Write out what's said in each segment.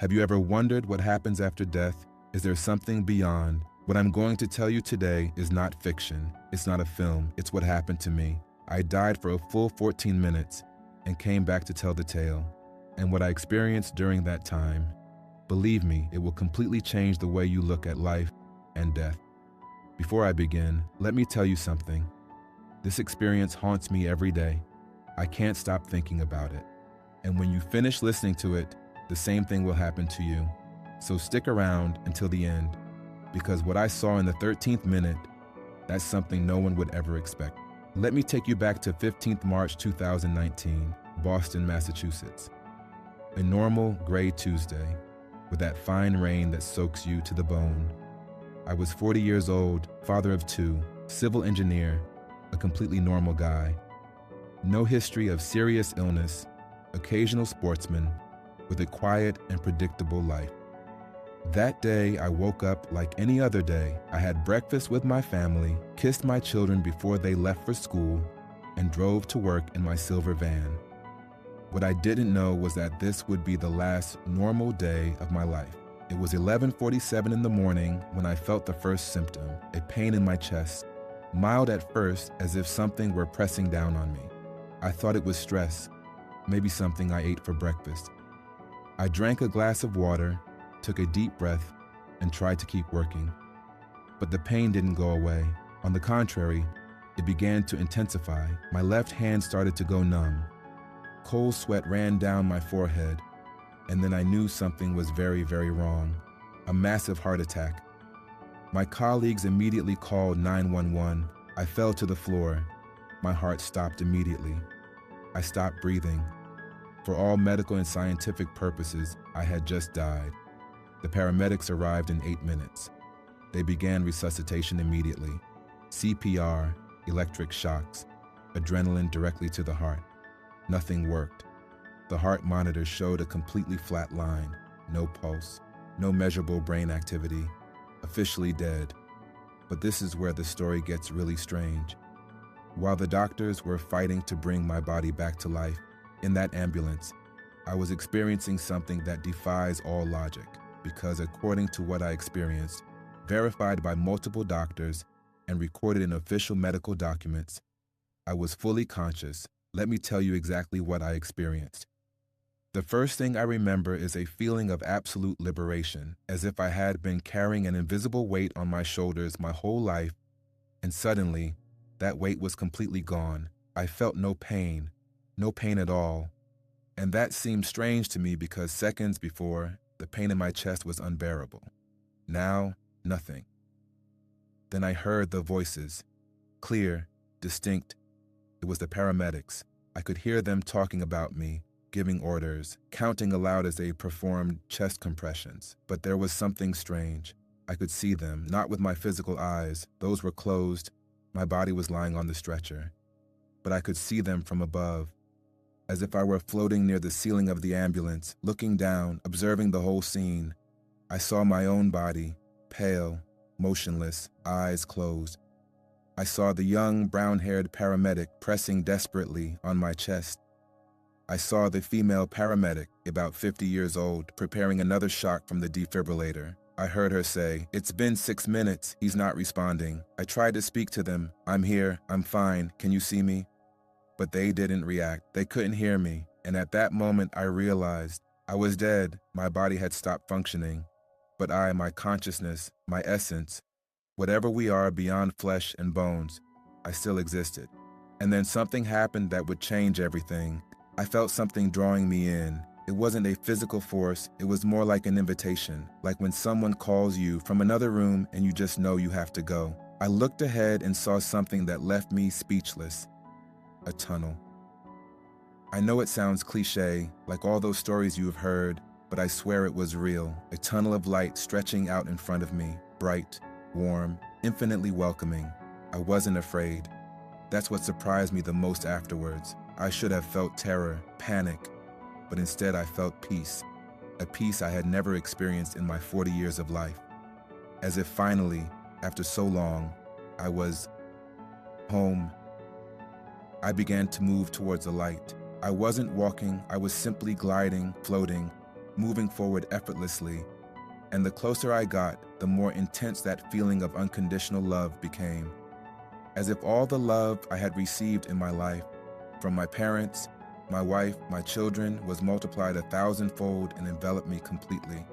Have you ever wondered what happens after death? Is there something beyond? What I'm going to tell you today is not fiction. It's not a film. It's what happened to me. I died for a full 14 minutes and came back to tell the tale. And what I experienced during that time, believe me, it will completely change the way you look at life and death. Before I begin, let me tell you something. This experience haunts me every day. I can't stop thinking about it. And when you finish listening to it, the same thing will happen to you. So stick around until the end, because what I saw in the 13th minute, that's something no one would ever expect. Let me take you back to 15th March 2019, Boston, Massachusetts. A normal gray Tuesday, with that fine rain that soaks you to the bone. I was 40 years old, father of two, civil engineer, a completely normal guy. No history of serious illness, occasional sportsman, with a quiet and predictable life. That day, I woke up like any other day. I had breakfast with my family, kissed my children before they left for school, and drove to work in my silver van. What I didn't know was that this would be the last normal day of my life. It was 11:47 in the morning when I felt the first symptom, a pain in my chest, mild at first as if something were pressing down on me. I thought it was stress, maybe something I ate for breakfast. I drank a glass of water, took a deep breath, and tried to keep working. But the pain didn't go away. On the contrary, it began to intensify. My left hand started to go numb. Cold sweat ran down my forehead, and then I knew something was very, very wrong. A massive heart attack. My colleagues immediately called 911. I fell to the floor. My heart stopped immediately. I stopped breathing. For all medical and scientific purposes, I had just died. The paramedics arrived in 8 minutes. They began resuscitation immediately. CPR, electric shocks, adrenaline directly to the heart. Nothing worked. The heart monitor showed a completely flat line, no pulse, no measurable brain activity, officially dead. But this is where the story gets really strange. While the doctors were fighting to bring my body back to life, in that ambulance, I was experiencing something that defies all logic, because according to what I experienced, verified by multiple doctors and recorded in official medical documents, I was fully conscious. Let me tell you exactly what I experienced. The first thing I remember is a feeling of absolute liberation, as if I had been carrying an invisible weight on my shoulders my whole life, and suddenly, that weight was completely gone. I felt no pain at all. And that seemed strange to me because seconds before, the pain in my chest was unbearable. Now, nothing. Then I heard the voices, clear, distinct. It was the paramedics. I could hear them talking about me, giving orders, counting aloud as they performed chest compressions. But there was something strange. I could see them, not with my physical eyes. Those were closed. My body was lying on the stretcher. But I could see them from above, as if I were floating near the ceiling of the ambulance, looking down, observing the whole scene. I saw my own body, pale, motionless, eyes closed. I saw the young, brown-haired paramedic pressing desperately on my chest. I saw the female paramedic, about 50 years old, preparing another shock from the defibrillator. I heard her say, "It's been 6 minutes, he's not responding." I tried to speak to them. "I'm here, I'm fine, can you see me?" But they didn't react. They couldn't hear me. And at that moment, I realized I was dead. My body had stopped functioning. But I, my consciousness, my essence, whatever we are beyond flesh and bones, I still existed. And then something happened that would change everything. I felt something drawing me in. It wasn't a physical force. It was more like an invitation, like when someone calls you from another room and you just know you have to go. I looked ahead and saw something that left me speechless. A tunnel. I know it sounds cliche, like all those stories you have heard, but I swear it was real. A tunnel of light stretching out in front of me, bright, warm, infinitely welcoming. I wasn't afraid. That's what surprised me the most afterwards. I should have felt terror, panic, but instead I felt peace, a peace I had never experienced in my 40 years of life. As if finally, after so long, I was home. I began to move towards the light. I wasn't walking, I was simply gliding, floating, moving forward effortlessly, and the closer I got, the more intense that feeling of unconditional love became. As if all the love I had received in my life, from my parents, my wife, my children, was multiplied 1,000-fold and enveloped me completely.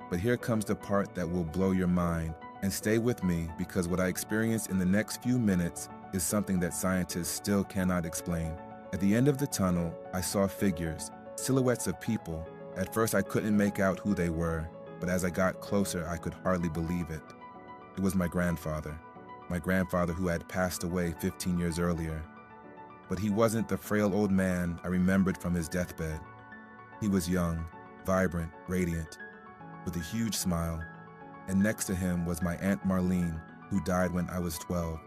But here comes the part that will blow your mind, and stay with me because what I experienced in the next few minutes is something that scientists still cannot explain. At the end of the tunnel, I saw figures, silhouettes of people. At first I couldn't make out who they were, but as I got closer I could hardly believe it. It was my grandfather who had passed away 15 years earlier. But he wasn't the frail old man I remembered from his deathbed. He was young, vibrant, radiant, with a huge smile, and next to him was my Aunt Marlene, who died when I was 12,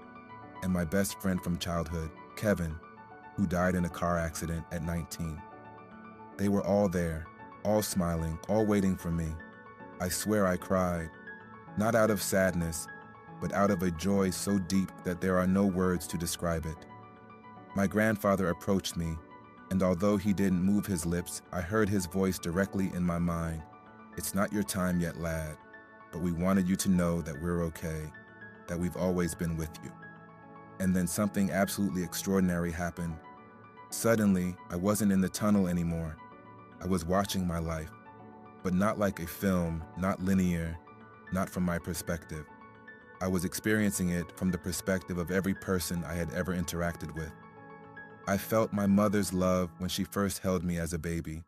and my best friend from childhood, Kevin, who died in a car accident at 19. They were all there, all smiling, all waiting for me. I swear I cried, not out of sadness, but out of a joy so deep that there are no words to describe it. My grandfather approached me, and although he didn't move his lips, I heard his voice directly in my mind. "It's not your time yet, lad, but we wanted you to know that we're okay, that we've always been with you." And then something absolutely extraordinary happened. Suddenly, I wasn't in the tunnel anymore. I was watching my life, but not like a film, not linear, not from my perspective. I was experiencing it from the perspective of every person I had ever interacted with. I felt my mother's love when she first held me as a baby.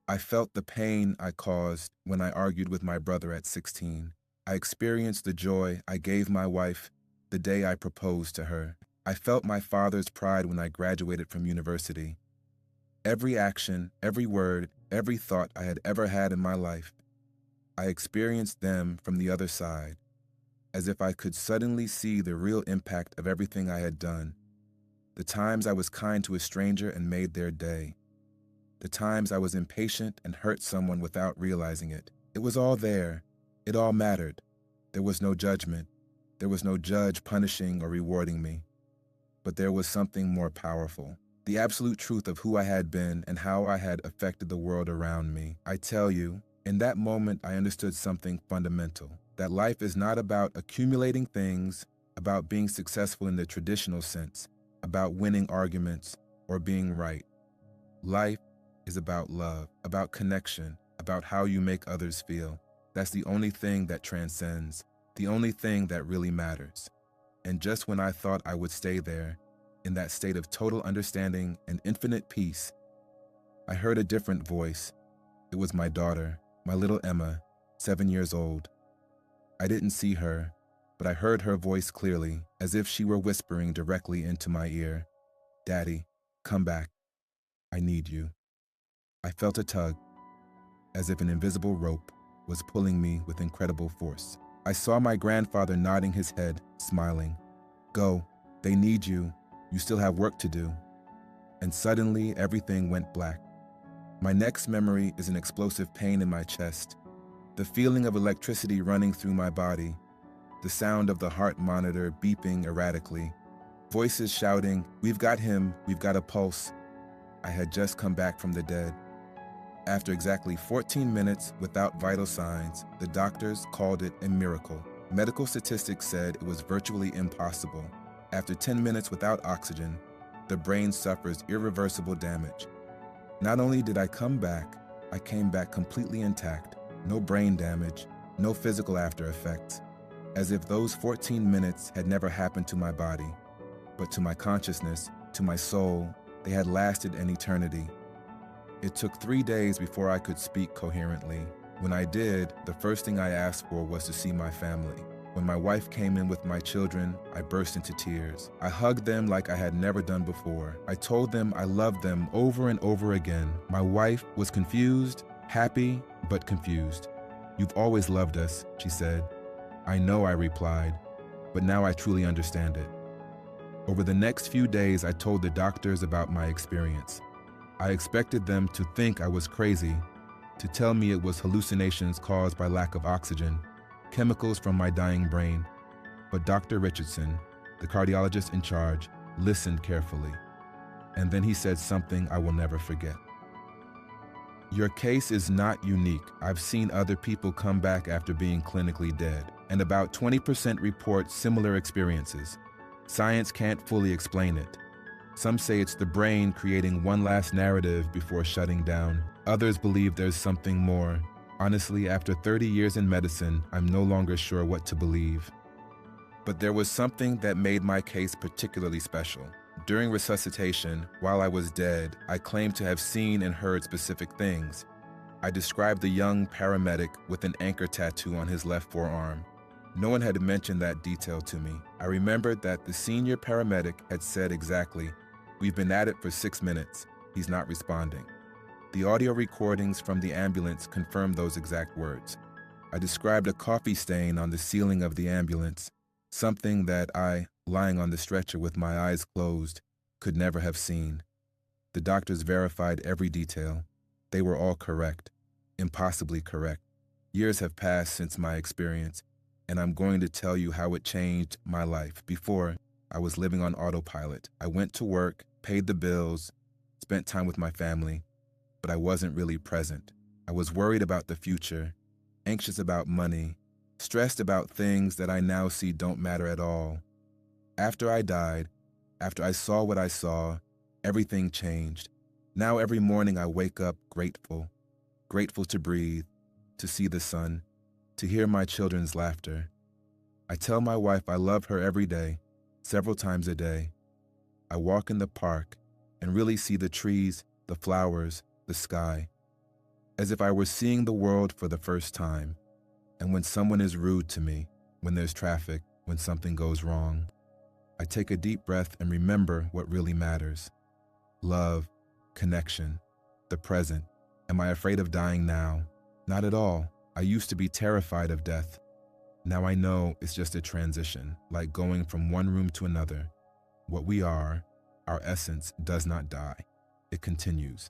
I felt the pain I caused when I argued with my brother at 16. I experienced the joy I gave my wife the day I proposed to her. I felt my father's pride when I graduated from university. Every action, every word, every thought I had ever had in my life, I experienced them from the other side, as if I could suddenly see the real impact of everything I had done. The times I was kind to a stranger and made their day. The times I was impatient and hurt someone without realizing it. It was all there. It all mattered. There was no judgment. There was no judge punishing or rewarding me. But there was something more powerful. The absolute truth of who I had been and how I had affected the world around me. I tell you, in that moment I understood something fundamental. That life is not about accumulating things, about being successful in the traditional sense, about winning arguments or being right. Life is about love, about connection, about how you make others feel. That's the only thing that transcends, the only thing that really matters. And just when I thought I would stay there, in that state of total understanding and infinite peace, I heard a different voice. It was my daughter, my little Emma, 7 years old. I didn't see her, but I heard her voice clearly, as if she were whispering directly into my ear. "Daddy, come back. I need you." I felt a tug, as if an invisible rope was pulling me with incredible force. I saw my grandfather nodding his head, smiling. "Go, they need you. You still have work to do." And suddenly everything went black. My next memory is an explosive pain in my chest, the feeling of electricity running through my body, the sound of the heart monitor beeping erratically, voices shouting, "We've got him, we've got a pulse." I had just come back from the dead. After exactly 14 minutes without vital signs, the doctors called it a miracle. Medical statistics said it was virtually impossible. After 10 minutes without oxygen, the brain suffers irreversible damage. Not only did I come back, I came back completely intact. No brain damage, no physical after effects, as if those 14 minutes had never happened to my body. But to my consciousness, to my soul, they had lasted an eternity. It took 3 days before I could speak coherently. When I did, the first thing I asked for was to see my family. When my wife came in with my children, I burst into tears. I hugged them like I had never done before. I told them I loved them over and over again. My wife was confused, happy, but confused. "You've always loved us," she said. "I know," I replied, "but now I truly understand it." Over the next few days, I told the doctors about my experience. I expected them to think I was crazy, to tell me it was hallucinations caused by lack of oxygen, chemicals from my dying brain. But Dr. Richardson, the cardiologist in charge, listened carefully. And then he said something I will never forget. Your case is not unique. I've seen other people come back after being clinically dead, and about 20% report similar experiences. Science can't fully explain it. Some say it's the brain creating one last narrative before shutting down. Others believe there's something more. Honestly, after 30 years in medicine, I'm no longer sure what to believe. But there was something that made my case particularly special. During resuscitation, while I was dead, I claimed to have seen and heard specific things. I described the young paramedic with an anchor tattoo on his left forearm. No one had mentioned that detail to me. I remembered that the senior paramedic had said exactly, "We've been at it for 6 minutes. He's not responding." The audio recordings from the ambulance confirmed those exact words. I described a coffee stain on the ceiling of the ambulance, something that I, lying on the stretcher with my eyes closed, could never have seen. The doctors verified every detail. They were all correct, impossibly correct. Years have passed since my experience, and I'm going to tell you how it changed my life. Before, I was living on autopilot. I went to work, paid the bills, spent time with my family, but I wasn't really present. I was worried about the future, anxious about money, stressed about things that I now see don't matter at all. After I died, after I saw what I saw, everything changed. Now every morning I wake up grateful, grateful to breathe, to see the sun, to hear my children's laughter. I tell my wife I love her every day, several times a day. I walk in the park and really see the trees, the flowers, the sky, as if I were seeing the world for the first time. And when someone is rude to me, when there's traffic, when something goes wrong, I take a deep breath and remember what really matters. Love, connection, the present. Am I afraid of dying now? Not at all. I used to be terrified of death. Now I know it's just a transition, like going from one room to another. What we are, our essence, does not die. It continues.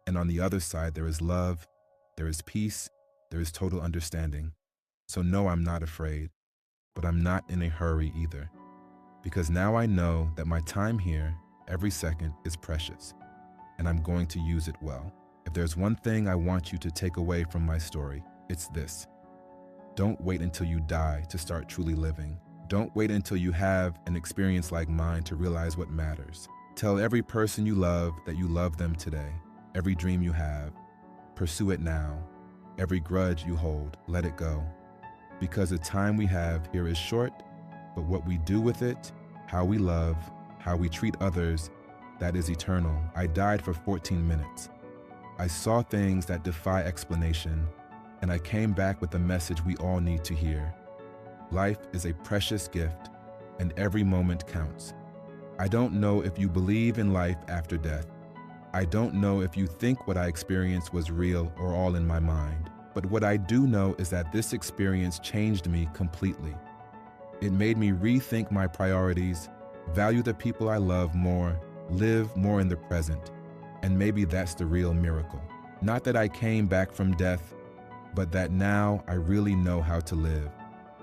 And on the other side, there is love, there is peace, there is total understanding. So no, I'm not afraid, but I'm not in a hurry either. Because now I know that my time here, every second, is precious, and I'm going to use it well. If there's one thing I want you to take away from my story, it's this. Don't wait until you die to start truly living. Don't wait until you have an experience like mine to realize what matters. Tell every person you love that you love them today. Every dream you have, pursue it now. Every grudge you hold, let it go. Because the time we have here is short, but what we do with it, how we love, how we treat others, that is eternal. I died for 14 minutes. I saw things that defy explanation, and I came back with a message we all need to hear. Life is a precious gift, and every moment counts. I don't know if you believe in life after death. I don't know if you think what I experienced was real or all in my mind. But what I do know is that this experience changed me completely. It made me rethink my priorities, value the people I love more, live more in the present. And maybe that's the real miracle. Not that I came back from death, but that now I really know how to live.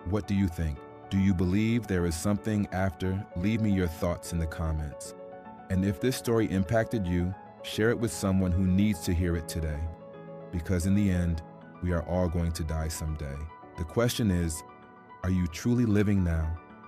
What do you think? Do you believe there is something after? Leave me your thoughts in the comments. And if this story impacted you, share it with someone who needs to hear it today. Because in the end, we are all going to die someday. The question is, are you truly living now?